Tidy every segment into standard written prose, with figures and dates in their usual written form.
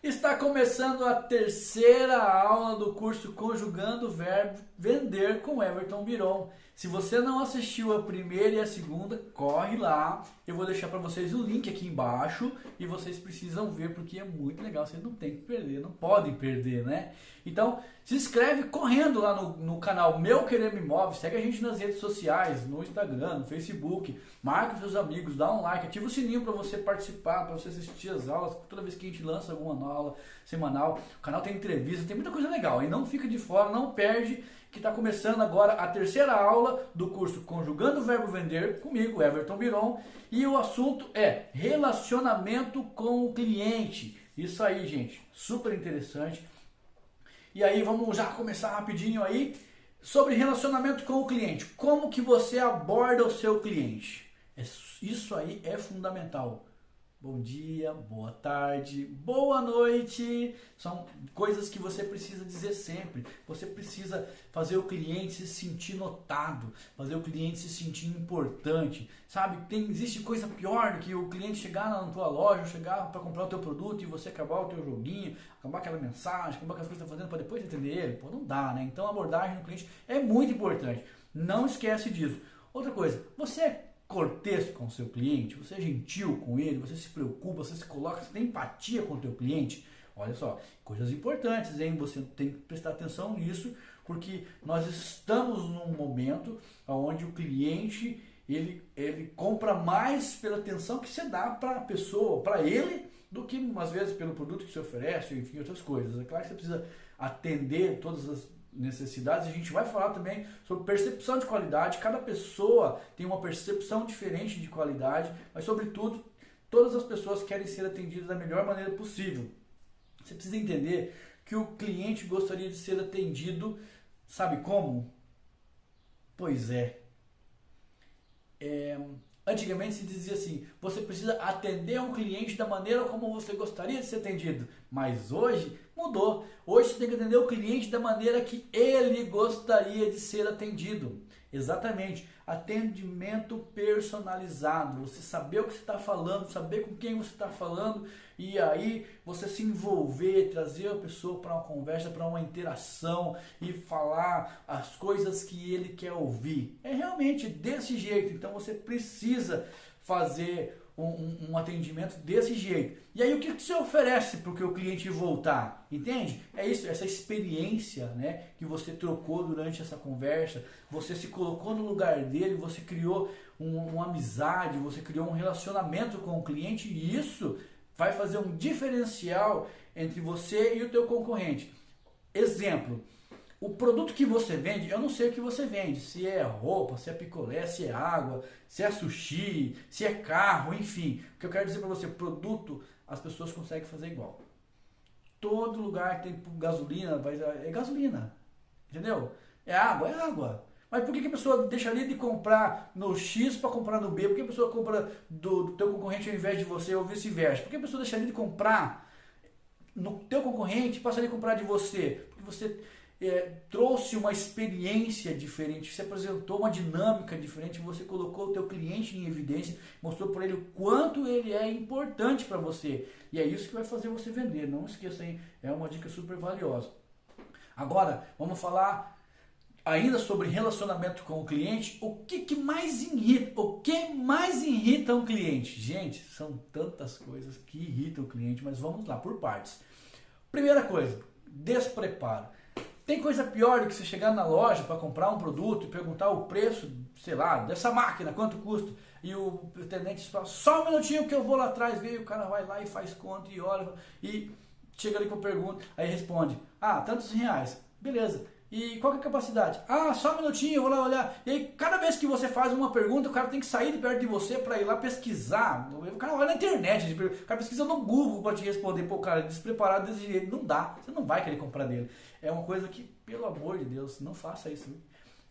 Está começando a terceira aula do curso Conjugando o Verbo Vender com Everton Biron. Se você não assistiu a primeira e a segunda, corre lá. Eu vou deixar para vocês o link aqui embaixo e vocês precisam ver porque é muito legal. Vocês não tem que perder, não podem perder, né? Então, se inscreve correndo lá no canal Meu Querer Me Move. Segue a gente nas redes sociais, no Instagram, no Facebook. Marca os seus amigos, dá um like, ativa o sininho para você participar, para você assistir as aulas. Toda vez que a gente lança alguma nova aula semanal, o canal tem entrevista, tem muita coisa legal. E não fica de fora, não perde, que está começando agora a terceira aula do curso Conjugando o Verbo Vender, comigo, Everton Biron, e o assunto é relacionamento com o cliente. Isso aí, gente, super interessante. E aí vamos já começar rapidinho aí sobre relacionamento com o cliente. Como que você aborda o seu cliente? Isso aí é fundamental. Bom dia, boa tarde, boa noite. São coisas que você precisa dizer sempre. Você precisa fazer o cliente se sentir notado, fazer o cliente se sentir importante. Sabe, existe coisa pior do que o cliente chegar na tua loja, chegar para comprar o teu produto e você acabar o teu joguinho, acabar aquela mensagem, acabar aquelas coisas que você está fazendo para depois entender ele. Pô, não dá, né? Então a abordagem do cliente é muito importante. Não esquece disso. Outra coisa, você é cortês com o seu cliente, você é gentil com ele, você se preocupa, você se coloca, você tem empatia com o teu cliente. Olha só, coisas importantes, hein? Você tem que prestar atenção nisso, porque nós estamos num momento onde o cliente ele compra mais pela atenção que você dá para a pessoa, para ele, do que às vezes pelo produto que você oferece, enfim, outras coisas. É claro que você precisa atender todas as necessidades. A gente vai falar também sobre percepção de qualidade. Cada pessoa tem uma percepção diferente de qualidade, mas sobretudo todas as pessoas querem ser atendidas da melhor maneira possível. Você precisa entender que o cliente gostaria de ser atendido, sabe como? Pois antigamente se dizia assim, você precisa atender um cliente da maneira como você gostaria de ser atendido, mas hoje mudou. Hoje você tem que atender o cliente da maneira que ele gostaria de ser atendido. Exatamente, atendimento personalizado, você saber o que você está falando, saber com quem você está falando e aí você se envolver, trazer a pessoa para uma conversa, para uma interação e falar as coisas que ele quer ouvir. É realmente desse jeito, então você precisa fazer um atendimento desse jeito. E aí o que você oferece para o cliente voltar? Entende? É isso, essa experiência, né, que você trocou durante essa conversa, você se colocou no lugar dele, você criou uma amizade, você criou um relacionamento com o cliente e isso vai fazer um diferencial entre você e o teu concorrente. Exemplo, o produto que você vende, eu não sei o que você vende, se é roupa, se é picolé, se é água, se é sushi, se é carro, enfim. O que eu quero dizer para você, produto, as pessoas conseguem fazer igual. Todo lugar que tem gasolina, é gasolina, entendeu? É água. Mas por que a pessoa deixaria de comprar no X para comprar no B? Por que a pessoa compra do teu concorrente ao invés de você ou vice-versa? Por que a pessoa deixaria de comprar no teu concorrente e passaria a comprar de você? Porque você trouxe uma experiência diferente, você apresentou uma dinâmica diferente, você colocou o teu cliente em evidência, mostrou para ele o quanto ele é importante para você. E é isso que vai fazer você vender. Não esqueça, hein? É uma dica super valiosa. Agora, vamos falar ainda sobre relacionamento com o cliente. O que mais irrita um cliente? Gente, são tantas coisas que irritam o cliente, mas vamos lá, por partes. Primeira coisa, despreparo. Tem coisa pior do que você chegar na loja para comprar um produto e perguntar o preço, sei lá, dessa máquina, quanto custa, e o atendente fala, só um minutinho que eu vou lá atrás ver, o cara vai lá e faz conta e olha, e chega ali com a pergunta, aí responde, tantos reais, beleza. E qual que é a capacidade? Só um minutinho, eu vou lá olhar. E aí, cada vez que você faz uma pergunta, o cara tem que sair de perto de você para ir lá pesquisar. O cara olha na internet, o cara pesquisa no Google para te responder. Pô, cara, despreparado desse jeito, não dá. Você não vai querer comprar dele. É uma coisa que, pelo amor de Deus, não faça isso.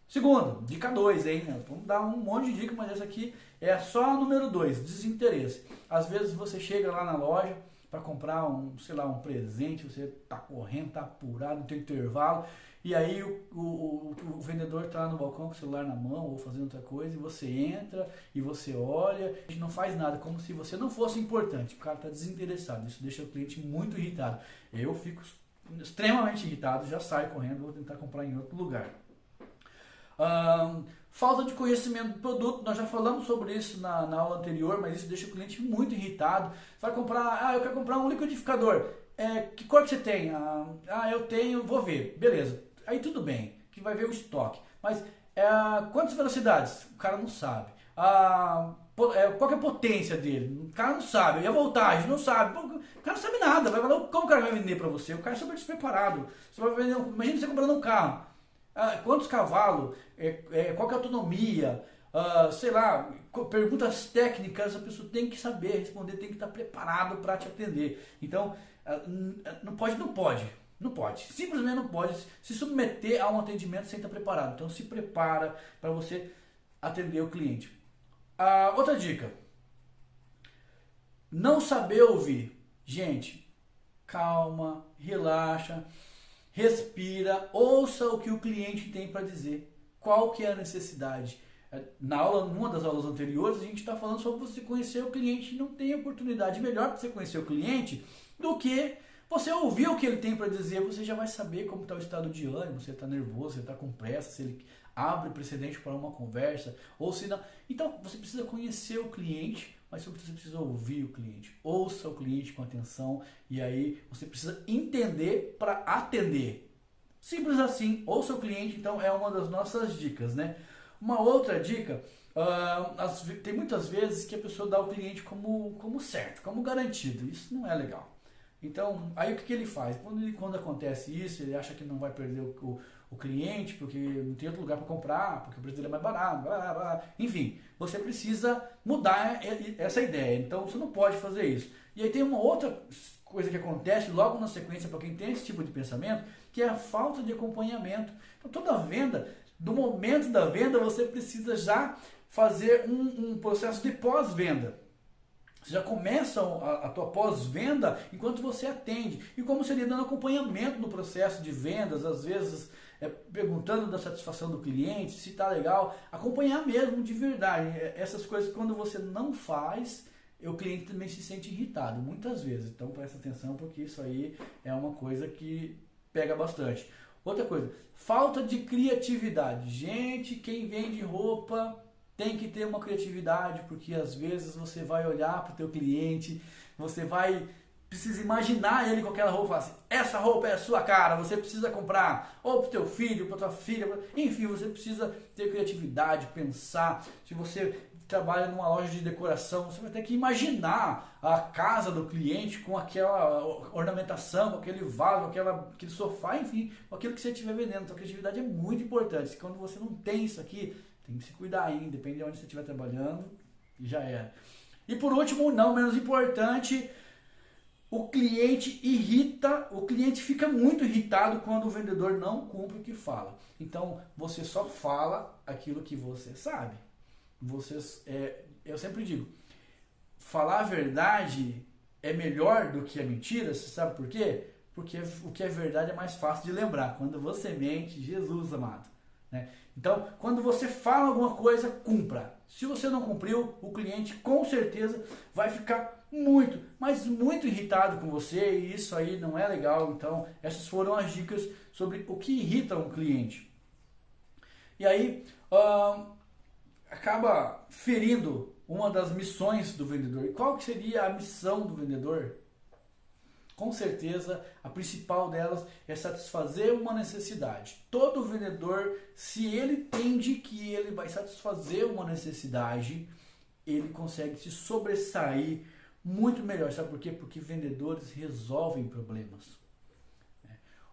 Segundo, dica 2, hein? Vamos dar um monte de dica, mas essa aqui é só a número 2, desinteresse. Às vezes você chega lá na loja, para comprar sei lá, um presente, você tá correndo, tá apurado, não tem intervalo, e aí o vendedor tá lá no balcão com o celular na mão ou fazendo outra coisa, e você entra e você olha, e não faz nada, como se você não fosse importante. O cara tá desinteressado, isso deixa o cliente muito irritado. Eu fico extremamente irritado, já saio correndo, vou tentar comprar em outro lugar. Falta de conhecimento do produto, nós já falamos sobre isso na aula anterior, mas isso deixa o cliente muito irritado. Você vai comprar, eu quero comprar um liquidificador, que cor que você tem? Eu tenho, vou ver, beleza, aí tudo bem, que vai ver o estoque, mas quantas velocidades? O cara não sabe. Qual que é a potência dele? O cara não sabe. E a voltagem? Não sabe. O cara não sabe nada. Como o cara vai vender para você? O cara é super despreparado. Você vai vender, imagina você comprando um carro. Quantos cavalos? Qual que é a autonomia? Sei lá, perguntas técnicas a pessoa tem que saber responder, tem que estar preparado para te atender. Então, não pode. Simplesmente não pode se submeter a um atendimento sem estar preparado. Então, se prepara para você atender o cliente. Outra dica. Não saber ouvir. Gente, calma, relaxa, respira, ouça o que o cliente tem para dizer. Qual que é a necessidade? Numa das aulas anteriores, a gente está falando sobre você conhecer o cliente. Não tem oportunidade melhor para você conhecer o cliente do que você ouvir o que ele tem para dizer. Você já vai saber como está o estado de ânimo, se ele está nervoso, se ele está com pressa, se ele abre precedente para uma conversa, ou se não. Então, você precisa conhecer o cliente, mas você precisa ouvir o cliente. Ouça o cliente com atenção, e aí você precisa entender para atender. Simples assim, ouça o cliente, então é uma das nossas dicas, né? Uma outra dica, tem muitas vezes que a pessoa dá o cliente como certo, como garantido. Isso não é legal. Então, aí o que ele faz? Quando acontece isso, ele acha que não vai perder o cliente, porque não tem outro lugar para comprar, porque o preço dele é mais barato, blá, blá. Enfim, você precisa mudar essa ideia. Então, você não pode fazer isso. E aí tem uma outra coisa que acontece logo na sequência para quem tem esse tipo de pensamento, que é a falta de acompanhamento. Então, toda venda, do momento da venda, você precisa já fazer um processo de pós-venda. Você já começa a tua pós-venda enquanto você atende. E como seria dando acompanhamento no processo de vendas, às vezes perguntando da satisfação do cliente, se está legal, acompanhar mesmo de verdade. Essas coisas quando você não faz, o cliente também se sente irritado, muitas vezes. Então presta atenção porque isso aí é uma coisa que pega bastante. Outra coisa, falta de criatividade. Gente, quem vende roupa tem que ter uma criatividade, porque às vezes você vai olhar para o teu cliente, você precisa imaginar ele com aquela roupa e falar assim, essa roupa é a sua cara, você precisa comprar, ou para o teu filho, para tua filha, enfim, você precisa ter criatividade, pensar. Se você trabalha numa loja de decoração, você vai ter que imaginar a casa do cliente com aquela ornamentação, com aquele vaso, com aquele sofá, enfim, com aquilo que você estiver vendendo. Então a criatividade é muito importante. Quando você não tem isso aqui, tem que se cuidar aí, depende de onde você estiver trabalhando, e já era. E por último, não menos importante, o cliente fica muito irritado quando o vendedor não cumpre o que fala. Então, você só fala aquilo que você sabe. Eu sempre digo, falar a verdade é melhor do que a mentira, você sabe por quê? Porque o que é verdade é mais fácil de lembrar. Quando você mente, Jesus amado, né? Então, quando você fala alguma coisa, cumpra. Se você não cumpriu, o cliente com certeza vai ficar muito, mas muito irritado com você, e isso aí não é legal. Então, essas foram as dicas sobre o que irrita um cliente. E aí, acaba ferindo uma das missões do vendedor. E qual que seria a missão do vendedor? Com certeza, a principal delas é satisfazer uma necessidade. Todo vendedor, se ele entende que ele vai satisfazer uma necessidade, ele consegue se sobressair muito melhor. Sabe por quê? Porque vendedores resolvem problemas.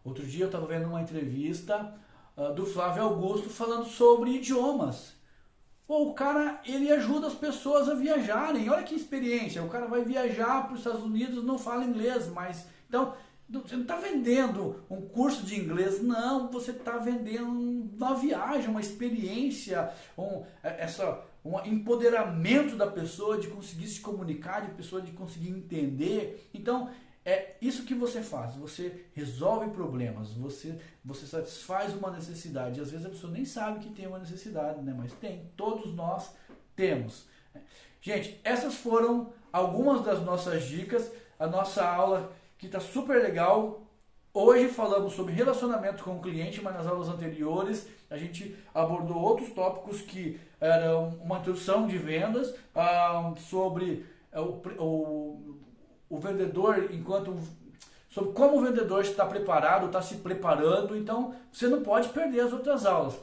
Outro dia eu estava vendo uma entrevista do Flávio Augusto falando sobre idiomas. O cara, ele ajuda as pessoas a viajarem. Olha que experiência. O cara vai viajar para os Estados Unidos, não fala inglês, mas... Então, você não está vendendo um curso de inglês, não. Você está vendendo uma viagem, uma experiência, um empoderamento da pessoa de conseguir se comunicar, de pessoa de conseguir entender. Então, é isso que você faz. Você resolve problemas, você satisfaz uma necessidade. Às vezes a pessoa nem sabe que tem uma necessidade, né? Mas tem, todos nós temos. Gente, essas foram algumas das nossas dicas. A nossa aula que está super legal. Hoje falamos sobre relacionamento com o cliente, mas nas aulas anteriores a gente abordou outros tópicos que eram uma introdução de vendas, sobre o vendedor, sobre como o vendedor está preparado, está se preparando. Então você não pode perder as outras aulas.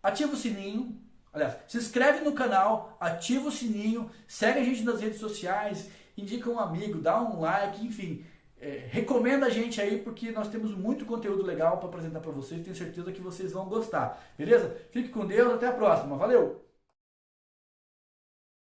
Ativa o sininho, aliás, se inscreve no canal, ativa o sininho, segue a gente nas redes sociais, indica um amigo, dá um like, enfim. Recomenda a gente aí, porque nós temos muito conteúdo legal para apresentar para vocês. Tenho certeza que vocês vão gostar. Beleza? Fique com Deus, até a próxima. Valeu!